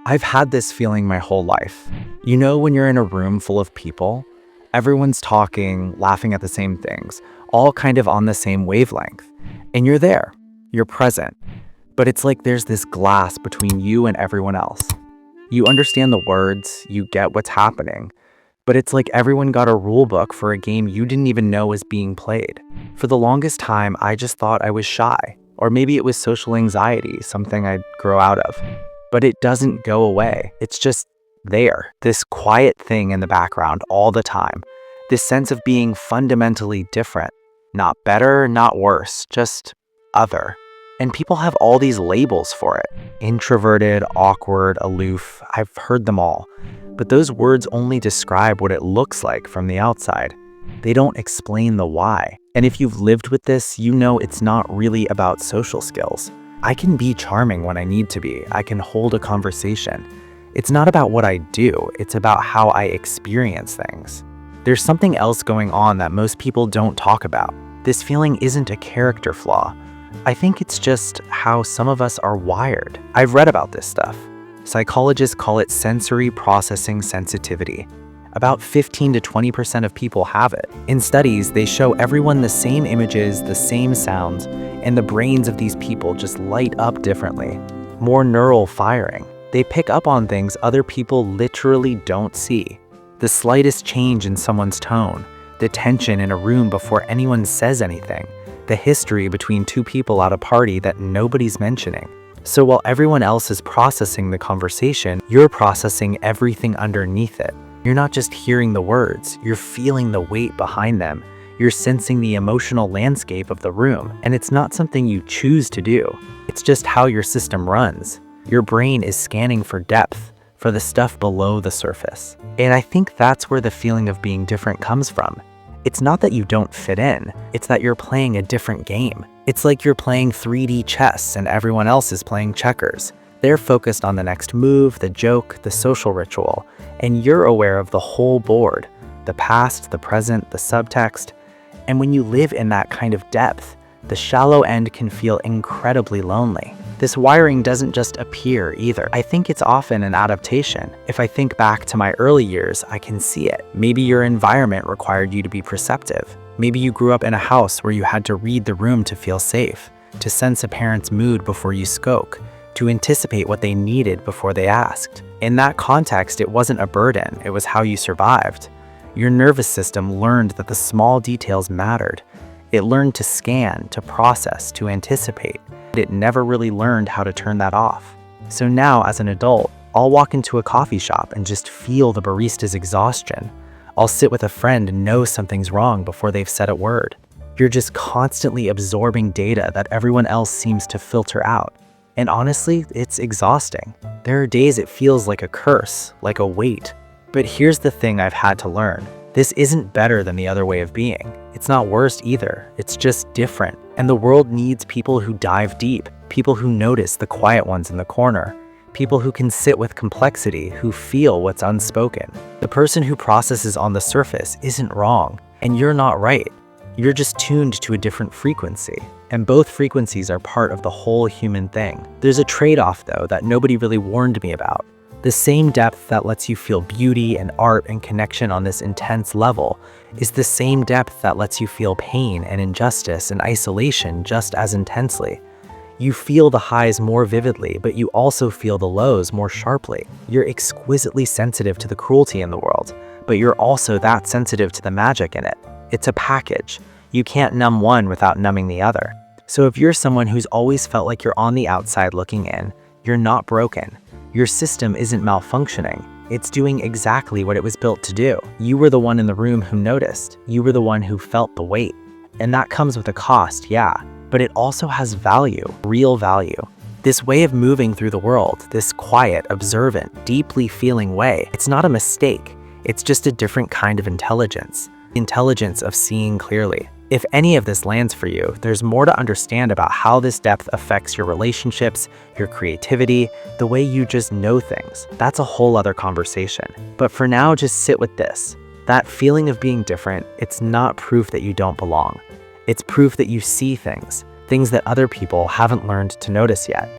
I've had this feeling my whole life. You know, when you're in a room full of people, everyone's talking, laughing at the same things, all kind of on the same wavelength. And you're there, you're present. But it's like there's this glass between you and everyone else. You understand the words, you get what's happening, but it's like everyone got a rule book for a game you didn't even know was being played. For the longest time, I just thought I was shy, or maybe it was social anxiety, something I'd grow out of. But it doesn't go away. It's just there, this quiet thing in the background all the time, this sense of being fundamentally different, not better, not worse, just other. And people have all these labels for it: introverted, awkward, aloof. I've heard them all. But those words only describe what it looks like from the outside. They don't explain the why. And if you've lived with this, you know it's not really about social skills. I can be charming when I need to be. I can hold a conversation. It's not about what I do, it's about how I experience things. There's something else going on that most people don't talk about. This feeling isn't a character flaw. I think it's just how some of us are wired. I've read about this stuff. Psychologists call it sensory processing sensitivity. About 15 to 20% of people have it. In studies, they show everyone the same images, the same sounds, and the brains of these people just light up differently. More neural firing. They pick up on things other people literally don't see. The slightest change in someone's tone, the tension in a room before anyone says anything, the history between two people at a party that nobody's mentioning. So while everyone else is processing the conversation, you're processing everything underneath it. You're not just hearing the words, you're feeling the weight behind them. You're sensing the emotional landscape of the room, and it's not something you choose to do. It's just how your system runs. Your brain is scanning for depth, for the stuff below the surface. And I think that's where the feeling of being different comes from. It's not that you don't fit in, it's that you're playing a different game. It's like you're playing 3D chess and everyone else is playing checkers. They're focused on the next move, the joke, the social ritual, and you're aware of the whole board, the past, the present, the subtext. And when you live in that kind of depth, the shallow end can feel incredibly lonely. This wiring doesn't just appear either. I think it's often an adaptation. If I think back to my early years, I can see it. Maybe your environment required you to be perceptive. Maybe you grew up in a house where you had to read the room to feel safe, to sense a parent's mood before you spoke, to anticipate what they needed before they asked. In that context, it wasn't a burden, it was how you survived. Your nervous system learned that the small details mattered. It learned to scan, to process, to anticipate. It never really learned how to turn that off. So now, as an adult, I'll walk into a coffee shop and just feel the barista's exhaustion. I'll sit with a friend and know something's wrong before they've said a word. You're just constantly absorbing data that everyone else seems to filter out. And honestly, it's exhausting. There are days it feels like a curse, like a weight. But here's the thing I've had to learn. This isn't better than the other way of being. It's not worse either. It's just different. And the world needs people who dive deep, people who notice the quiet ones in the corner, people who can sit with complexity, who feel what's unspoken. The person who processes on the surface isn't wrong, and you're not right. You're just tuned to a different frequency. And both frequencies are part of the whole human thing. There's a trade-off, though, that nobody really warned me about. The same depth that lets you feel beauty and art and connection on this intense level is the same depth that lets you feel pain and injustice and isolation just as intensely. You feel the highs more vividly, but you also feel the lows more sharply. You're exquisitely sensitive to the cruelty in the world, but you're also that sensitive to the magic in it. It's a package. You can't numb one without numbing the other. So if you're someone who's always felt like you're on the outside looking in, you're not broken. Your system isn't malfunctioning. It's doing exactly what it was built to do. You were the one in the room who noticed. You were the one who felt the weight. And that comes with a cost, yeah, but it also has value, real value. This way of moving through the world, this quiet, observant, deeply feeling way, it's not a mistake. It's just a different kind of intelligence. Intelligence of seeing clearly. If any of this lands for you, there's more to understand about how this depth affects your relationships, your creativity, the way you just know things. That's a whole other conversation. But for now, just sit with this. That feeling of being different, it's not proof that you don't belong. It's proof that you see things that other people haven't learned to notice yet.